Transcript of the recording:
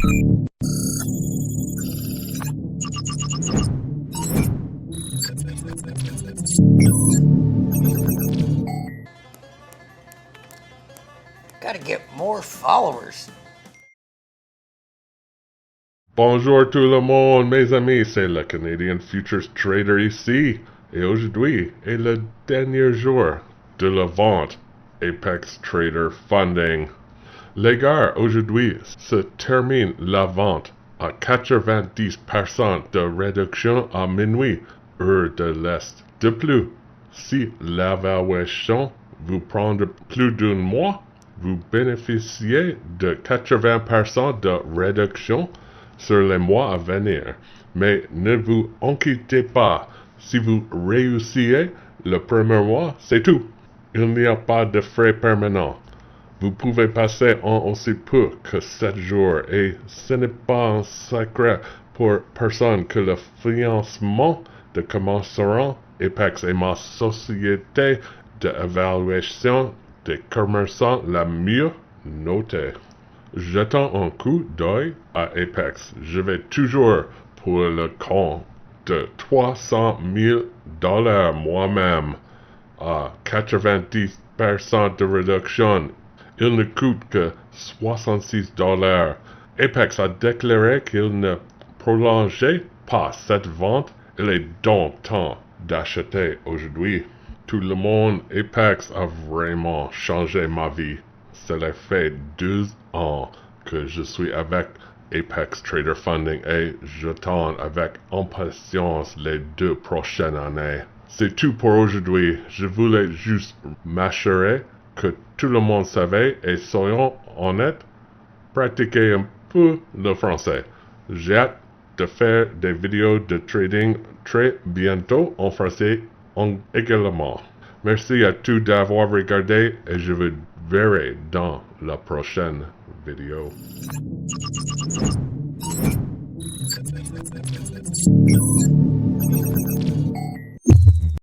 Gotta get more followers. Bonjour tout le monde, mes amis, c'est le Canadian Futures Trader ici, et aujourd'hui est le dernier jour de la vente Apex Trader Funding. Les gars, aujourd'hui se termine la vente à 90% de réduction à minuit, heure de l'Est. De plus, si l'évaluation vous prend plus d'un mois, vous bénéficiez de 80% de réduction sur les mois à venir. Mais ne vous inquiétez pas, si vous réussissez le premier mois, c'est tout. Il n'y a pas de frais permanents. Vous pouvez passer en aussi peu que 7 jours et ce n'est pas un secret pour personne que le financement de commenceront Apex est ma société d'évaluation des commerçants la mieux notée. Jetant un coup d'œil à Apex, je vais toujours pour le compte de 300 000 $ moi-même à 90% de réduction. Il ne coûte que 66 $. Apex a déclaré qu'il ne prolongeait pas cette vente. Il est donc temps d'acheter aujourd'hui. Tout le monde, Apex a vraiment changé ma vie. Cela fait 2 ans que je suis avec Apex Trader Funding et j'attends avec impatience les 2 prochaines années. C'est tout pour aujourd'hui. Je voulais juste m'assurer que tout le monde savait et soyons honnêtes, pratiquer un peu le français. J'ai hâte de faire des vidéos de trading très bientôt en français également. Merci à tous d'avoir regardé et je vous verrai dans la prochaine vidéo.